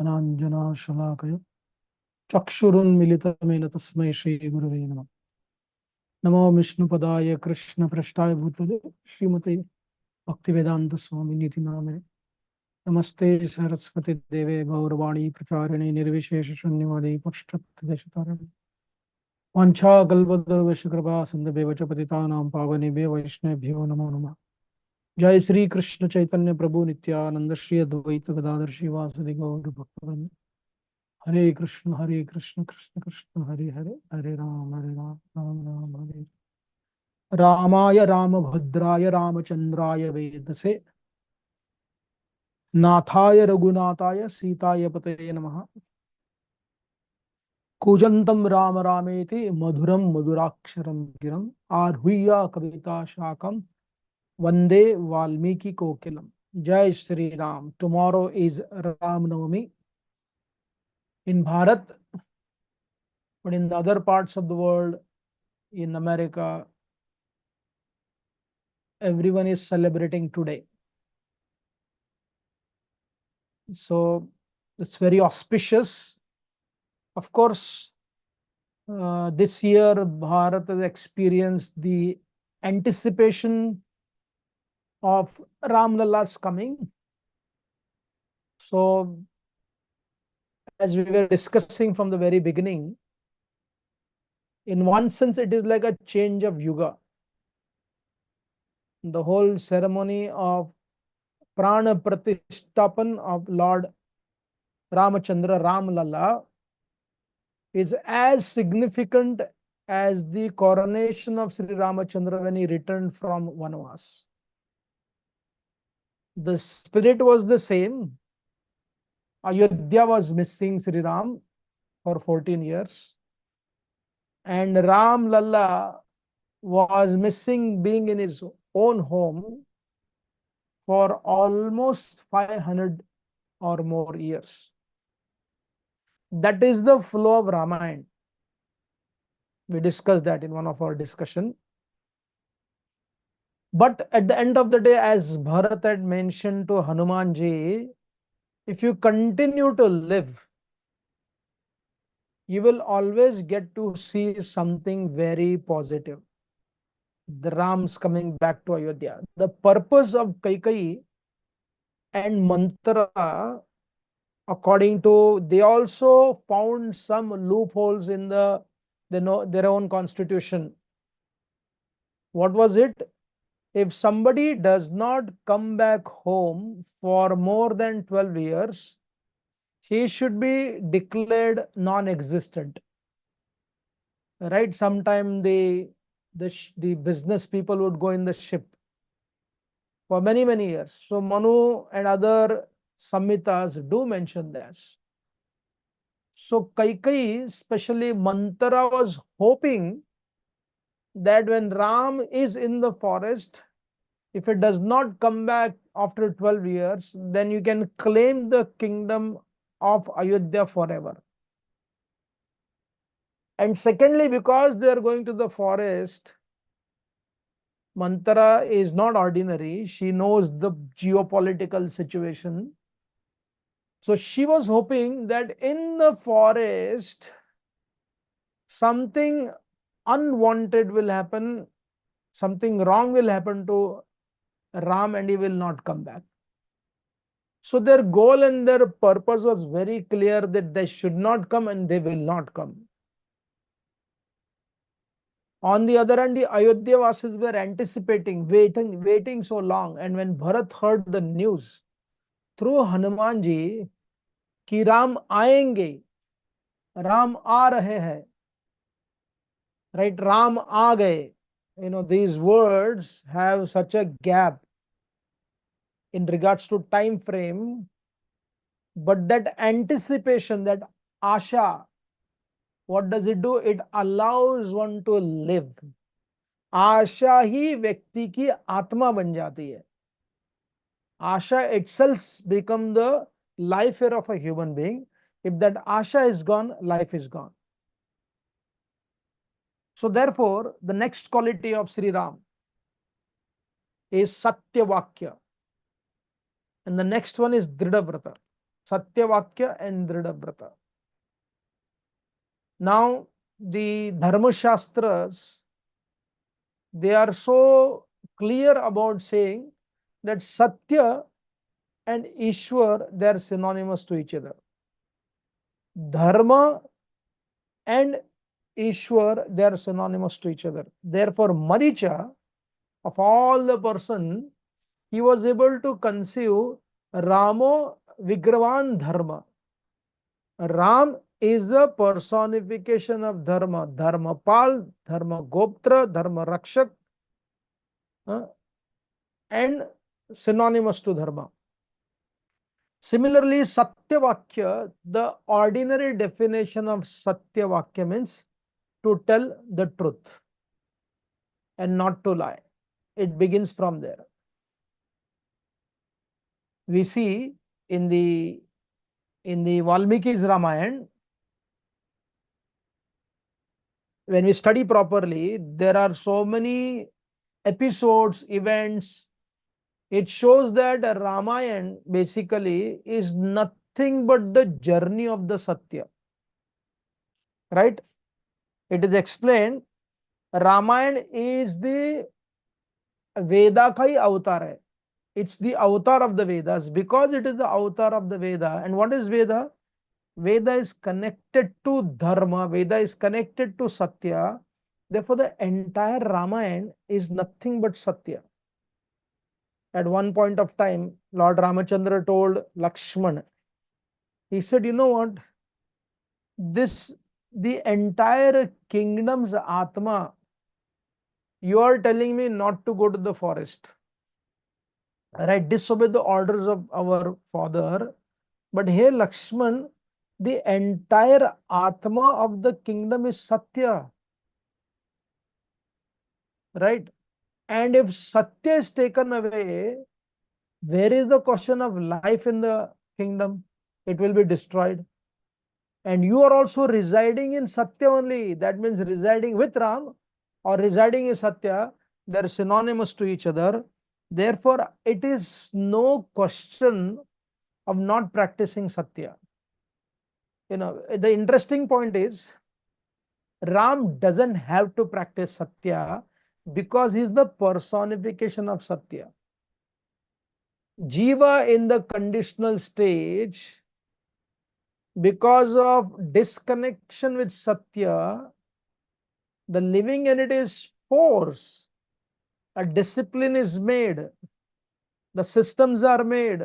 अनाञ्जना शलाकया चक्षुरुन्मिलितमेन तस्मै श्रीगुरवे नमः। नमो विष्णुपदाय कृष्णपृष्ठाय भूतले श्रीमते भक्तिवेदांत स्वामिनिति नामे। नमस्ते सरस्वती देवे गौरवाणी प्रचारिणे निर्विशेष शून्यवादी पक्षदेशतारिणे वाञ्छाकल्पतरुभ्यश्च कृपा सिन्धुभ्येव च पतितानां पावनेभ्यो वैष्णवेभ्यो नमो नमः। जय श्री कृष्ण चैतन्य प्रभु नित्यानंद श्री अद्वैत गदाधर श्रीवासदि गौर भक्तवृंद। हरे कृष्ण कृष्ण कृष्ण हरे हरे, हरे राम राम राम हरे। रामाय रामभद्राय रामचंद्राय वेदसे नाथाय रघुनाथाय सीताय पतये नमः। कूजन्तं राम रामेति मधुरं मधुराक्षरं गिरम् आरुह्य कविता शाकं वंदे वाल्मीकि कोकिलम। जय Shri Ram. Tomorrow is Ram Navmi in Bharat, but in the other parts of the world, in America, everyone is celebrating today. So it's very auspicious. Of course, this year Bharat has experienced the anticipation of Ram Lala's coming. So as we were discussing from the very beginning, in one sense it is like a change of yuga. The whole ceremony of Prana Pratishtapan of Lord Ramachandra, Ram Lalla, is as significant as the coronation of Sri Ramachandra when he returned from Vanvas. The spirit was the same. Ayodhya was missing Sri Ram for 14 years. And Ram Lalla was missing being in his own home for almost 500 or more years. That is the flow of Ramayana. We discussed that in one of our discussion. But at the end of the day, as Bharat had mentioned to Hanumanji, if you continue to live, you will always get to see something very positive. The Ram's coming back to Ayodhya. The purpose of Kaikeyi and Mantra, according to, they also found some loopholes in their own constitution. What was it? If somebody does not come back home for more than 12 years, he should be declared non-existent. Right? Sometime the business people would go in the ship for many, many years. So Manu and other Samhitas do mention this. So Kaikeyi, especially Mantra, was hoping that when Ram is in the forest, if it does not come back after 12 years, then you can claim the kingdom of Ayodhya forever. And secondly, because they are going to the forest, Mantra is not ordinary. She knows the geopolitical situation. So she was hoping that in the forest, something unwanted will happen, something wrong will happen to Ram and he will not come back. So their goal and their purpose was very clear that they should not come and they will not come. On the other hand, the Ayodhya Vasis were anticipating, waiting so long. And when Bharat heard the news through Hanumanji कि राम आएंगे, राम आ रहे हैं, right? Ram आ गए. These words have such a gap in regards to time frame, but that anticipation, that asha, what does it do? It allows one to live. आशा ही व्यक्ति की आत्मा बन जाती है. Asha itself become the life air of a human being. If that asha is gone, life is gone. So therefore, the next quality of Sri Ram is Satyavakya. And the next one is Dridhavrata. Satyavakya and Dridhabrata. Now, the Dharma Shastras, they are so clear about saying that Satya and Ishwar, they are synonymous to each other. Dharma and Ishwar, they are synonymous to each other. Therefore, Maricha, of all the person, he was able to conceive Ramo Vigravan Dharma. Ram is the personification of Dharma, Dharmapal, Dharma Goptra, Dharma Rakshak, and synonymous to Dharma. Similarly, Satyavakya, the ordinary definition of Satyavakya means to tell the truth and not to lie. It begins from there. We see in the Valmiki's Ramayana, when we study properly, there are so many episodes, events. It shows that Ramayana basically is nothing but the journey of the Satya. Right? It is explained, Ramayana is the Veda ka hi avatar hai. It's the avatar of the Vedas because it is the avatar of the Veda. And what is Veda? Veda is connected to Dharma, Veda is connected to Satya. Therefore, the entire Ramayana is nothing but Satya. At one point of time, Lord Ramachandra told Lakshman, he said, you know what? The entire kingdom's Atma, you are telling me not to go to the forest. Right? Disobey the orders of our father. But here, Lakshman, the entire Atma of the kingdom is Satya. Right? And if Satya is taken away, where is the question of life in the kingdom? It will be destroyed. And you are also residing in Satya only. That means residing with Ram or residing in Satya. They are synonymous to each other. Therefore, it is no question of not practicing Satya. The interesting point is, Ram doesn't have to practice Satya because he is the personification of Satya. Jiva in the conditional stage, because of disconnection with Satya, the living entity is forced. A discipline is made. The systems are made.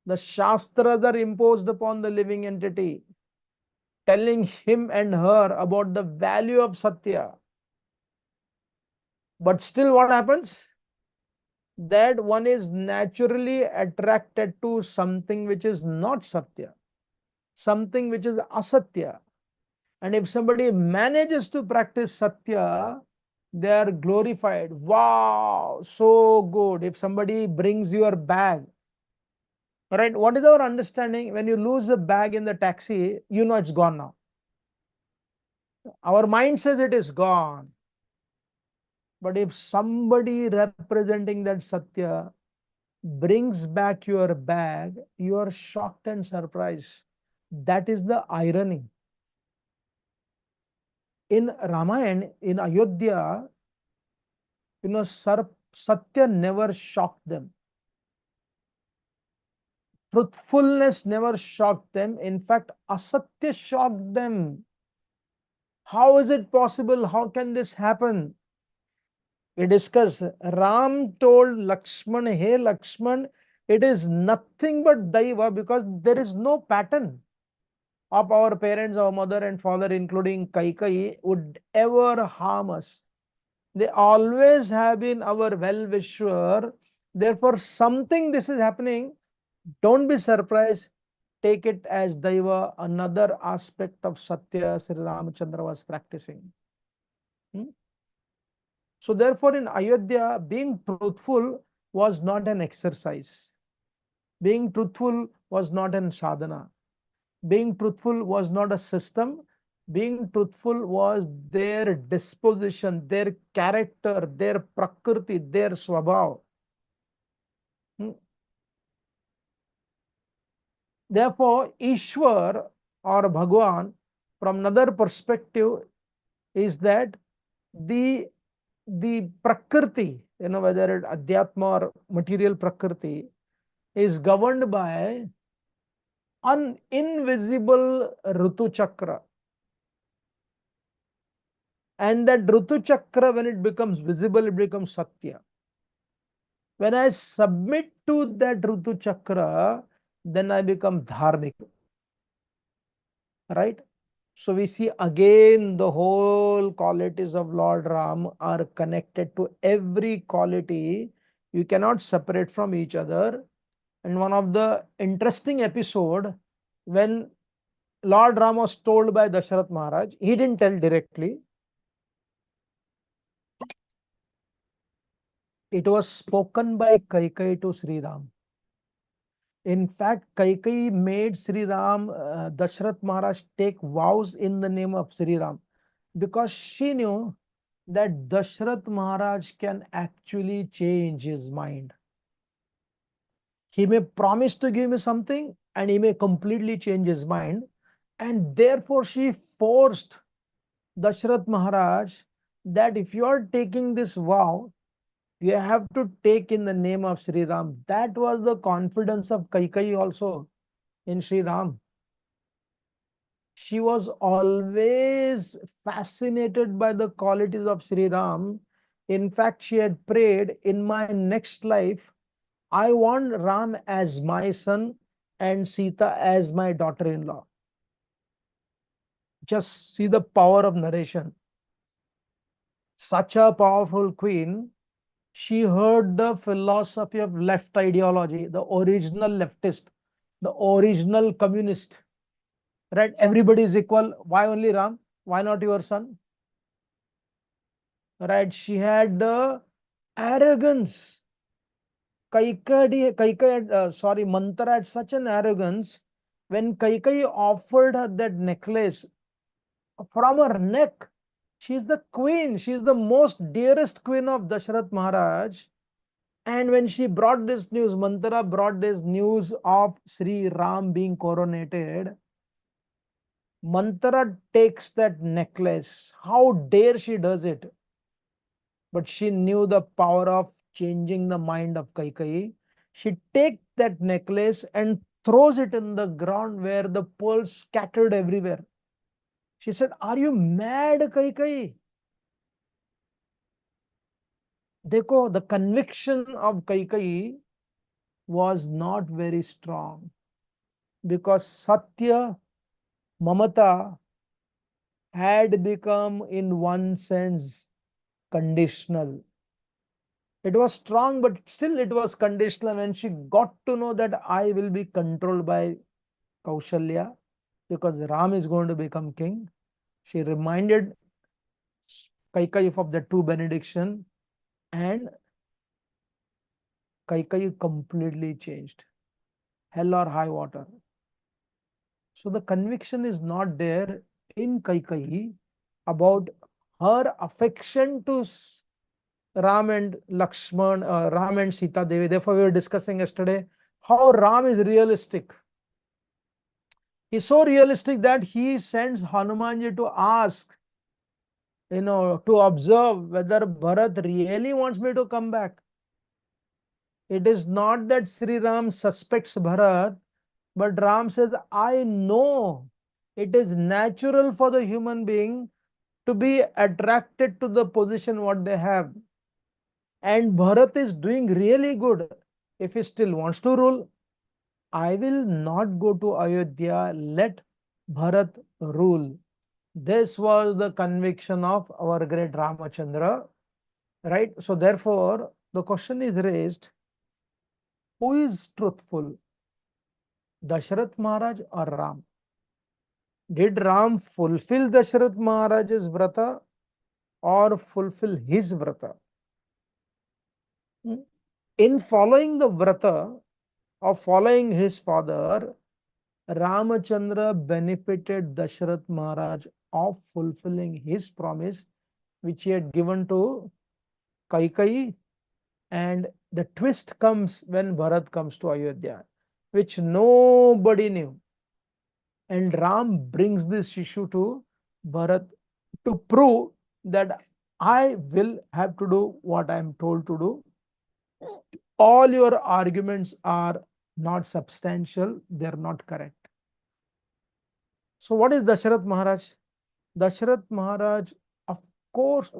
The Shastras are imposed upon the living entity, telling him and her about the value of Satya. But still what happens? That one is naturally attracted to something which is not Satya, something which is Asatya. And if somebody manages to practice Satya, they are glorified. Wow, so good. If somebody brings your bag, right? What is our understanding? When you lose a bag in the taxi, you know it's gone now. Our mind says it is gone. But if somebody representing that Satya brings back your bag, you are shocked and surprised. That is the irony. In Ramayana, in Ayodhya, Satya never shocked them. Truthfulness never shocked them. In fact, Asatya shocked them. How is it possible? How can this happen? We discuss. Ram told Lakshman, hey Lakshman, it is nothing but Daiva because there is no pattern of our parents, our mother and father, including Kaikeyi, would ever harm us. They always have been our well-wisher. Therefore, something this is happening. Don't be surprised. Take it as Daiva, another aspect of Satya Sri Ramachandra was practicing. So therefore, in Ayodhya, being truthful was not an exercise. Being truthful was not an sadhana. Being truthful was not a system. Being truthful was their disposition, their character, their prakriti, their swabhav. Therefore, Ishwar or Bhagwan, from another perspective, is that the prakriti, whether it adhyatma or material prakriti, is governed by an invisible Ritu Chakra. And that Ritu Chakra, when it becomes visible, it becomes Satya. When I submit to that Ritu Chakra, then I become Dharmik. Right? So we see again the whole qualities of Lord Ram are connected to every quality. You cannot separate from each other. And one of the interesting episode, when Lord Ram was told by Dasharatha Maharaj, he didn't tell directly. It was spoken by Kaikeyi to Sri Ram. In fact, Kaikeyi made Sri Ram, Dasharath Maharaj take vows in the name of Sri Ram, because she knew that Dasharath Maharaj can actually change his mind. He may promise to give me something and he may completely change his mind. And therefore, she forced Dasharath Maharaj that if you are taking this vow, you have to take in the name of Sri Ram. That was the confidence of Kaikeyi also in Sri Ram. She was always fascinated by the qualities of Sri Ram. In fact, she had prayed, in my next life, I want Ram as my son and Sita as my daughter-in-law. Just see the power of narration. Such a powerful queen, she heard the philosophy of left ideology, the original leftist, the original communist. Right? Everybody is equal. Why only Ram? Why not your son? Right? She had the arrogance. Mantra had such an arrogance. When Kaikeyi offered her that necklace from her neck, she is the queen. She is the most dearest queen of Dasharath Maharaj. And when she brought this news, Mantra brought this news of Sri Ram being coronated. Mantra takes that necklace. How dare she does it? But she knew the power of changing the mind of Kaikeyi. She takes that necklace and throws it in the ground where the pearls scattered everywhere. She said, "Are you mad, Kaikeyi?" Dekho, the conviction of Kaikeyi was not very strong, because Satya, Mamata had become, in one sense, conditional. It was strong, but still it was conditional. When she got to know that I will be controlled by Kaushalya, because Ram is going to become king, she reminded Kaikeyi of the two benediction, and Kaikeyi completely changed. Hell or high water. So the conviction is not there in Kaikeyi about her affection to Ram and Lakshman, Ram and Sita Devi. Therefore, we were discussing yesterday how Ram is realistic. He's so realistic that he sends Hanumanji to ask, to observe whether Bharat really wants me to come back. It is not that Sri Ram suspects Bharat, but Ram says, I know it is natural for the human being to be attracted to the position what they have. And Bharat is doing really good. If he still wants to rule, I will not go to Ayodhya. Let Bharat rule. This was the conviction of our great Ramachandra, right? So therefore, the question is raised, who is truthful, Dasharath Maharaj or Ram? Did Ram fulfill Dasharath Maharaj's vrata or fulfill his vrata? In following the vrata of following his father, Ramachandra benefited Dasharath Maharaj of fulfilling his promise which he had given to Kaikeyi, and the twist comes when Bharat comes to Ayodhya. which nobody knew. And Ram brings this issue to Bharat to prove that I will have to do what I am told to do. All your arguments are not substantial, they are not correct. So, what is Dasharatha Maharaj? Dasharatha Maharaj, of course,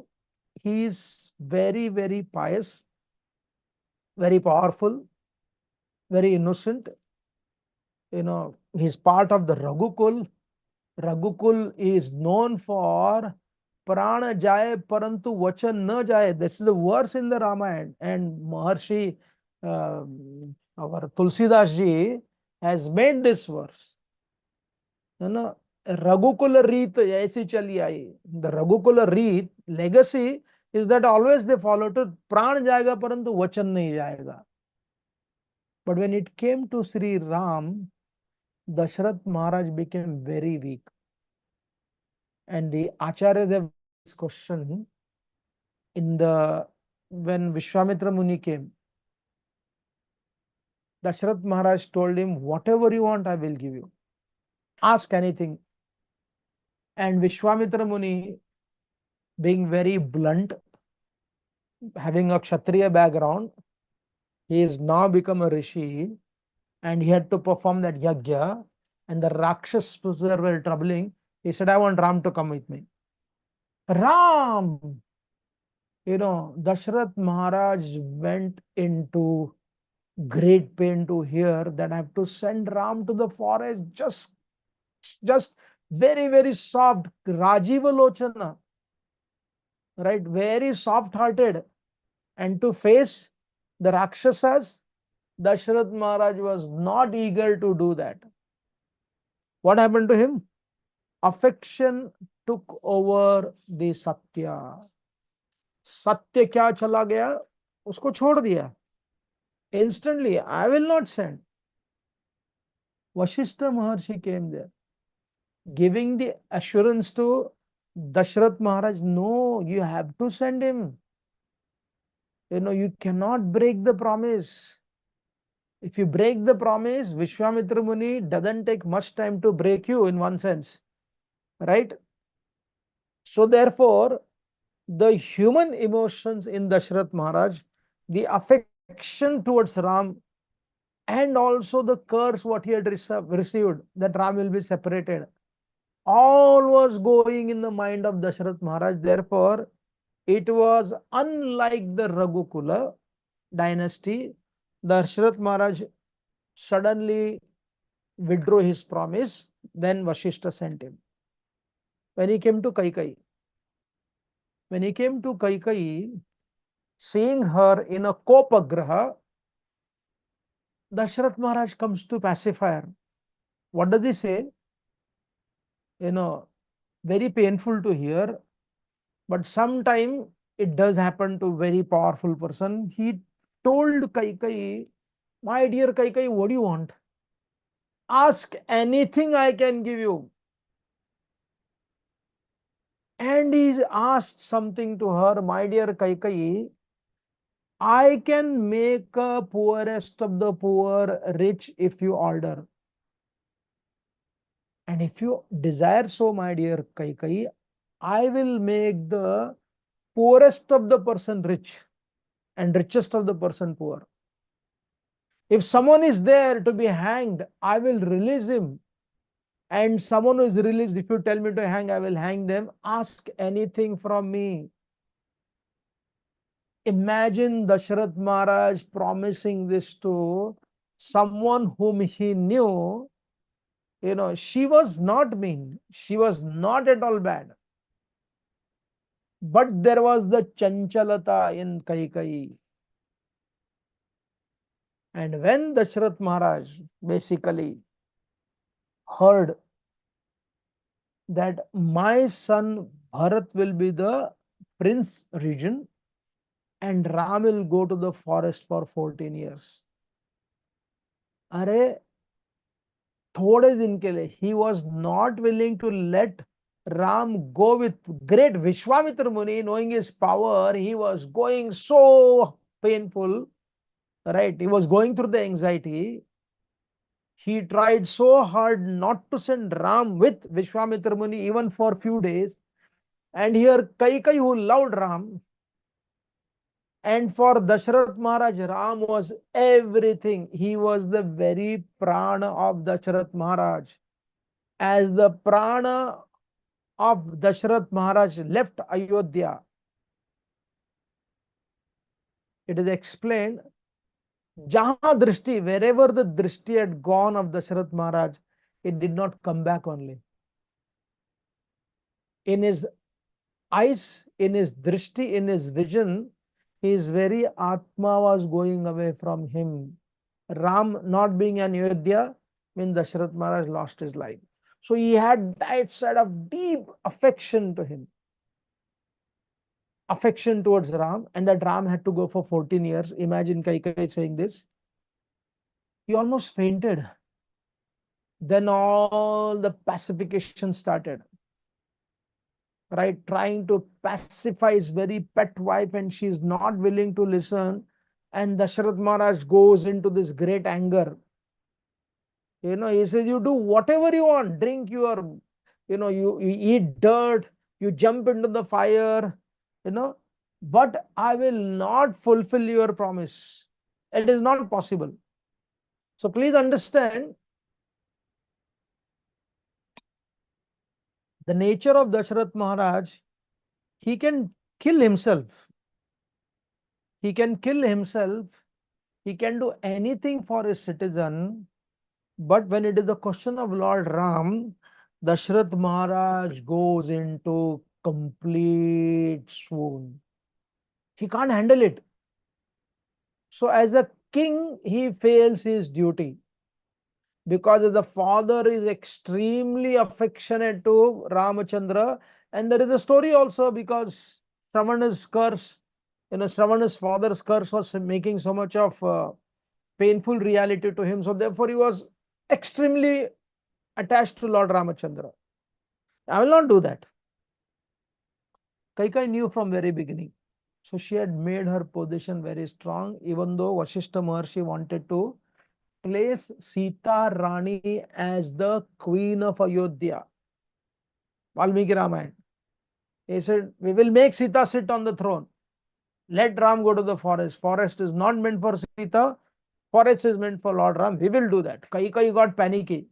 he is very, very pious, very powerful, very innocent. He's part of the Raghukul. Raghukul is known for prana jaye parantu vachan na jaye. This is the verse in the Ramayana. And Maharshi, our Tulsidas ji, has made this verse. Raghukula Reet aisi chali aayi. The Raghukula Reet legacy is that always they follow to pran jayega parantu vachan nahi jayega. But when it came to Sri Ram, Dasharath Maharaj became very weak. And the Acharya Dev this question when Vishwamitra Muni came. Dasharath Maharaj told him, whatever you want, I will give you. Ask anything. And Vishwamitra Muni, being very blunt, having a Kshatriya background, he is now become a Rishi, and he had to perform that yajna, and the Rakshas were troubling. He said, I want Ram to come with me. Ram! Dasharath Maharaj went into great pain to hear that I have to send Ram to the forest, just very, very soft, Rajiva Lochana, right? Very soft hearted. And to face the Rakshasas, Dasharath Maharaj was not eager to do that. What happened to him? Affection took over the Satya. Satya क्या चला गया? उसको छोड़ दिया. Instantly, I will not send. Vashishta Maharshi came there, giving the assurance to Dasharath Maharaj, no, you have to send him. You cannot break the promise. If you break the promise, Vishwamitra Muni doesn't take much time to break you in one sense, right? So therefore, the human emotions in Dasharath Maharaj, the affection towards Ram, and also the curse what he had received, that Ram will be separated, all was going in the mind of Dasharath Maharaj. Therefore, it was unlike the Raghukula dynasty. Dasharath Maharaj suddenly withdrew his promise. Then Vashishta sent him. When he came to Kaikeyi, seeing her in a kopagraha, Dasharath Maharaj comes to pacify her. What does he say? Very painful to hear, but sometime it does happen to very powerful person. He told Kaikeyi, my dear Kaikeyi, what do you want? Ask anything, I can give you. And he asked something to her, my dear Kaikeyi, I can make a poorest of the poor rich if you order. And if you desire so, my dear Kaikeyi, I will make the poorest of the person rich and richest of the person poor. If someone is there to be hanged, I will release him. And someone who is released, if you tell me to hang, I will hang them. Ask anything from me. Imagine Dasharath Maharaj promising this to someone whom he knew. She was not mean. She was not at all bad. But there was the chanchalata in Kaikeyi. And when Dasharath Maharaj basically heard that my son Bharat will be the prince regent and Ram will go to the forest for 14 years. अरे थोड़े दिन के लिए he was not willing to let Ram go with great Vishwamitra Muni, knowing his power, he was going so painful, right? He was going through the anxiety. He tried so hard not to send Ram with Vishwamitra Muni even for few days. And here Kaikeyi, who loved Ram, and for Dasharatha Maharaj, Ram was everything. He was the very prana of Dasharatha Maharaj. As the prana of Dasharatha Maharaj left Ayodhya, it is explained, Jaha Drishti, wherever the Drishti had gone of Dasharatha Maharaj, it did not come back only. In his eyes, in his drishti, in his vision, his very Atma was going away from him. Ram not being in Ayodhya means Dasharatha Maharaj lost his life. So he had that side of deep affection to him, affection towards Ram, and that Ram had to go for 14 years. Imagine Kaikeyi saying this. He almost fainted. Then all the pacification started, right? Trying to pacify his very pet wife, and she is not willing to listen. And Dasharatha Maharaj goes into this great anger. He says, you do whatever you want, drink your, you eat dirt, you jump into the fire, you know, but I will not fulfill your promise. It is not possible. So please understand the nature of Dasharatha Maharaj. He can kill himself. He can kill himself. He can do anything for his citizen. But when it is the question of Lord Ram, Dasharatha Maharaj goes into complete swoon. He can't handle it. So as a king, he fails his duty, because the father is extremely affectionate to Ramachandra. And there is a story also, because Shravana's curse, Shravana's father's curse was making so much of painful reality to him. So therefore he was extremely attached to Lord Ramachandra. I will not do that. Kaikeyi knew from very beginning. So she had made her position very strong, even though Vasishtha Maharshi wanted to place Sita Rani as the queen of Ayodhya. Valmiki Ramayana. He said, we will make Sita sit on the throne. Let Ram go to the forest. Forest is not meant for Sita. Forest is meant for Lord Ram. We will do that. Kaikeyi got panicky,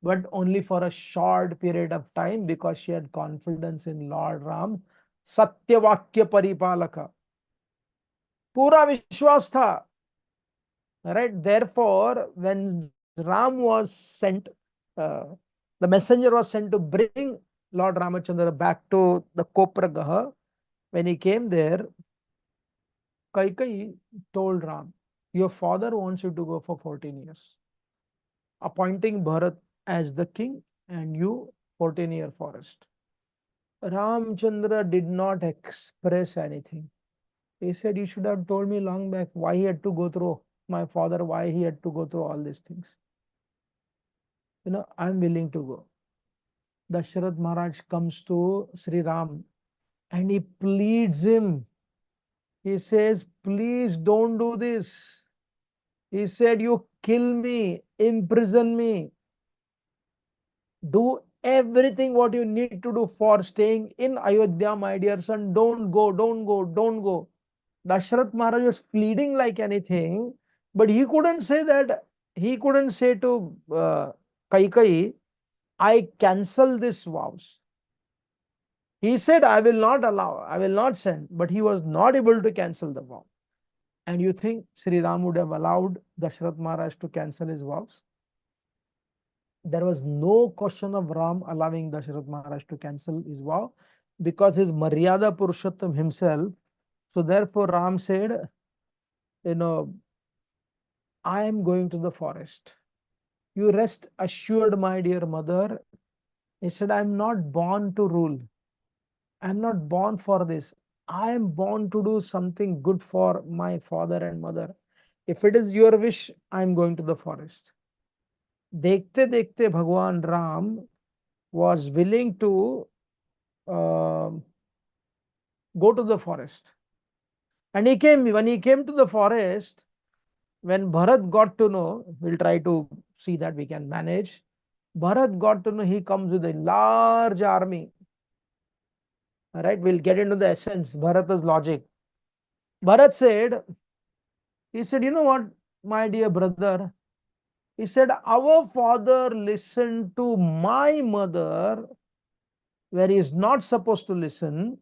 but only for a short period of time, because she had confidence in Lord Ram. Satyavakya Paripalaka. Pura Vishwas tha. Right? Therefore, when Ram was sent, uh, the messenger was sent to bring Lord Ramachandra back to the Kopragaha. When he came there, Kaikeyi told Ram, your father wants you to go for 14 years, appointing Bharat as the king and you 14-year forest. Ramchandra did not express anything. He said, you should have told me long back why he had to go through, my father, why he had to go through all these things. I'm willing to go. Dasharatha Maharaj comes to Sri Ram and he pleads him. He says, please don't do this. He said, you kill me, imprison me, do everything what you need to do for staying in Ayodhya, my dear son. Don't go, don't go, don't go. Dasharatha Maharaj was pleading like anything, but he couldn't say that. He couldn't say to Kaikeyi, I cancel this vows. He said, I will not allow, I will not send, but he was not able to cancel the vow. And you think Sri Ram would have allowed Dasharatha Maharaj to cancel his vows? There was no question of Ram allowing Dasharatha Maharaj to cancel his vow, because his Maryada Purushottam himself. So therefore Ram said, I am going to the forest. You rest assured, my dear mother. He said, I am not born to rule. I am not born for this. I am born to do something good for my father and mother. If it is your wish, I am going to the forest. Dekhte dekhte Bhagwan Ram was willing to uh, go to the forest. And when he came to the forest, when Bharat got to know, we'll try to see that we can manage. Bharat got to know he comes with a large army. All right, we'll get into the essence, Bharata's logic. Bharat said, he said, you know what, my dear brother, he said, our father listened to my mother where he is not supposed to listen,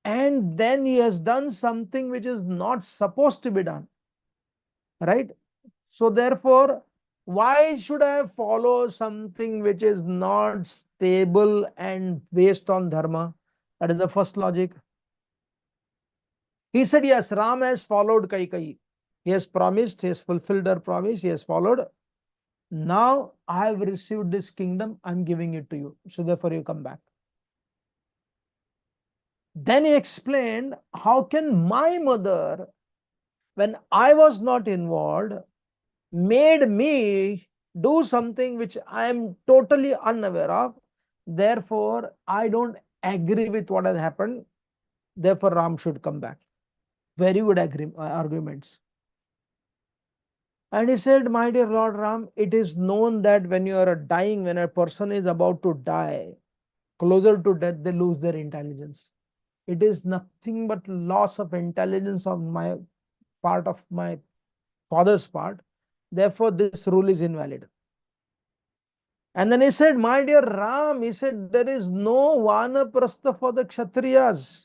and then he has done something which is not supposed to be done. Right? So therefore, why should I follow something which is not stable and based on dharma? That is the first logic. He said, yes, Ram has followed Kaikeyi. He has promised, he has fulfilled her promise, he has followed. Now I have received this kingdom, I'm giving it to you. So therefore you come back. Then he explained, how can my mother, when I was not involved, made me do something which I am totally unaware of. Therefore, I don't agree with what has happened. Therefore, Ram should come back. Very good arguments. And he said, my dear Lord Ram, it is known that when you are dying, when a person is about to die, closer to death, they lose their intelligence. It is nothing but loss of intelligence on my part, of my father's part. Therefore, this rule is invalid. And then he said, my dear Ram, he said, there is no vanaprastha for the Kshatriyas.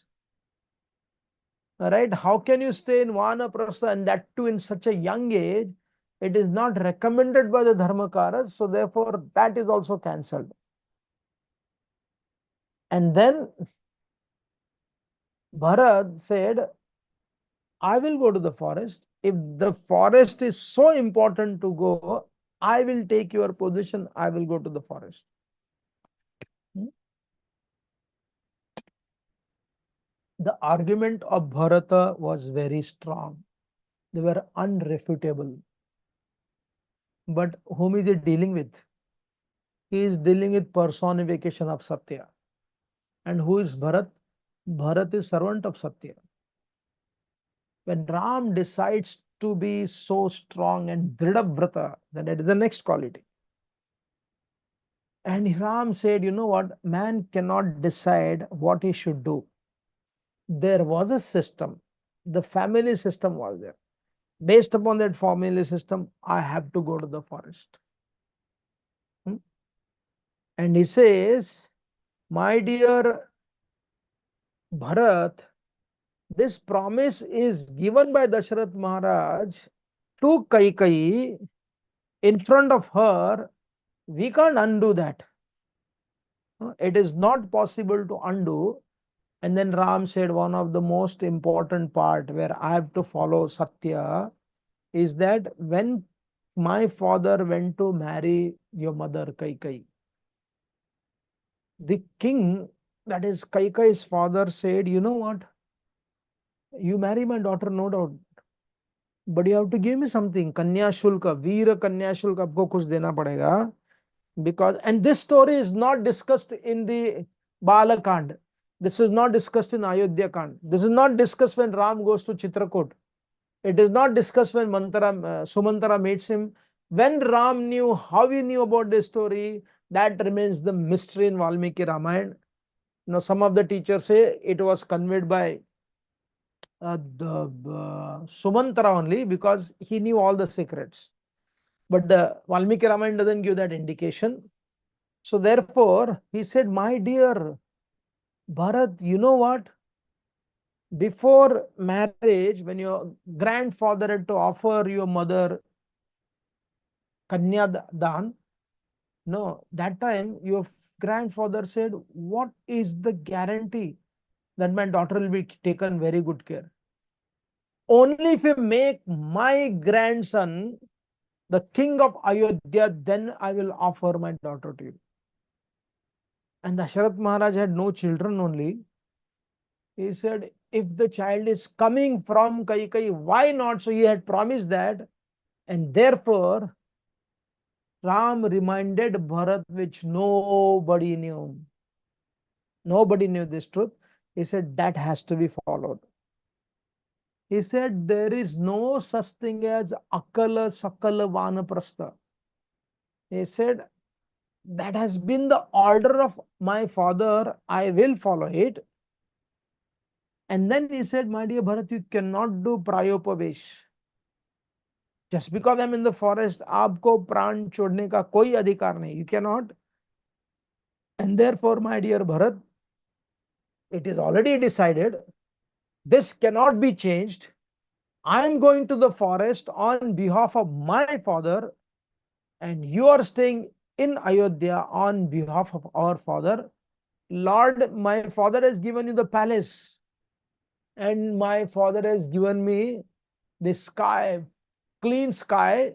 Right? How can you stay in vanaprastha, and that too in such a young age? It is not recommended by the Dharmakaras. So therefore, that is also cancelled. And then Bharat said, I will go to the forest. If the forest is so important to go, I will take your position. I will go to the forest. The argument of Bharata was very strong. They were unrefutable. But whom is he dealing with? He is dealing with personification of Satya. And who is Bharat? Bharat is servant of Satya. When Ram decides to be so strong and Dridhavrata, then that is the next quality. And Ram said, you know what? Man cannot decide what he should do. There was a system. The family system was there. Based upon that family system, I have to go to the forest. And he says, my dear Bharat, this promise is given by Dasharatha Maharaj to Kaikeyi in front of her. We can't undo that. It is not possible to undo. And then Ram said, one of the most important part where I have to follow Satya is that when my father went to marry your mother Kaikeyi, the king, that is Kaikeyi's father, said, you know what? You marry my daughter, no doubt, but you have to give me something. Kanya Shulka, Veera Kanya Shulka, आपको कुछ देना पड़ेगा. Because, and this story is not discussed in the Balakand. This is not discussed in Ayodhya Kand. This is not discussed when Ram goes to Chitrakoot. It is not discussed when Sumantara meets him. When Ram knew, how he knew about this story, that remains the mystery in Valmiki Ramayana. Some of the teachers say it was conveyed by the Sumantara only because he knew all the secrets. But the Valmiki Ramayana doesn't give that indication. So therefore, he said, my dear Bharat, you know what? Before marriage, when your grandfather had to offer your mother Kanya Dan, no, that time your grandfather said, what is the guarantee that my daughter will be taken very good care? Only if you make my grandson the king of Ayodhya, then I will offer my daughter to you. And Dasharatha Maharaj had no children only. He said, if the child is coming from Kaikeyi, why not? So he had promised that. And therefore, Ram reminded Bharat, which nobody knew. Nobody knew this truth. He said, that has to be followed. He said, there is no such thing as akala sakala vanaprastha. He said, that has been the order of my father, I will follow it. And then he said, my dear Bharat, you cannot do prayopavesh. Just because I'm in the forest, आपको प्राण छोड़ने का कोई अधिकार नहीं. You cannot. And therefore, my dear Bharat, it is already decided. This cannot be changed. I am going to the forest on behalf of my father, and you are staying in Ayodhya on behalf of our father. Lord, my father has given you the palace, and my father has given me the sky, clean sky,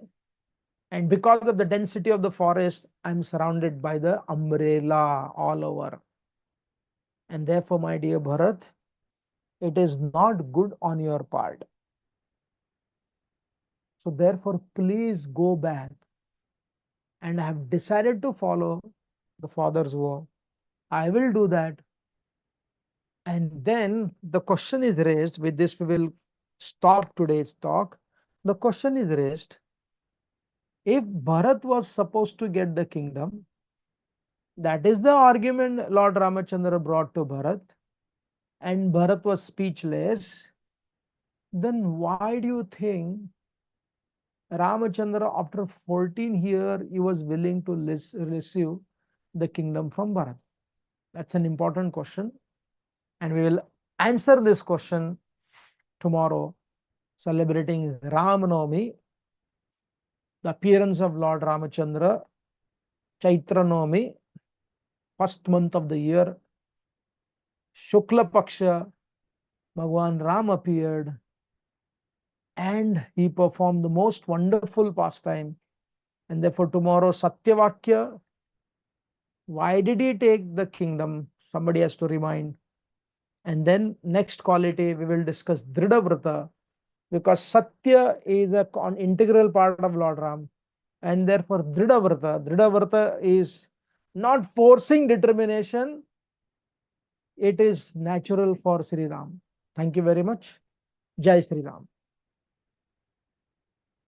and because of the density of the forest, I'm surrounded by the umbrella all over. And therefore, my dear Bharat, it is not good on your part. So therefore, please go back. And I have decided to follow the father's word. I will do that. And then the question is raised. With this, we will stop today's talk. The question is raised, if Bharat was supposed to get the kingdom, that is the argument Lord Ramachandra brought to Bharat, and Bharat was speechless, then why do you think Ramachandra, after 14 years, he was willing to receive the kingdom from Bharat? That's an important question. And we will answer this question tomorrow, celebrating Ram Navmi, the appearance of Lord Ramachandra, Chaitra Navmi, first month of the year, Shukla Paksha, Bhagwan Ram appeared, and he performed the most wonderful pastime. And therefore, tomorrow, Satyavakya, why did he take the kingdom? Somebody has to remind. And then, next quality, we will discuss Dridhavrata, because Satya is an integral part of Lord Ram. And therefore, Dridhavrata is not forcing determination, it is natural for Sri Ram. Thank you very much. Jai Sri Ram.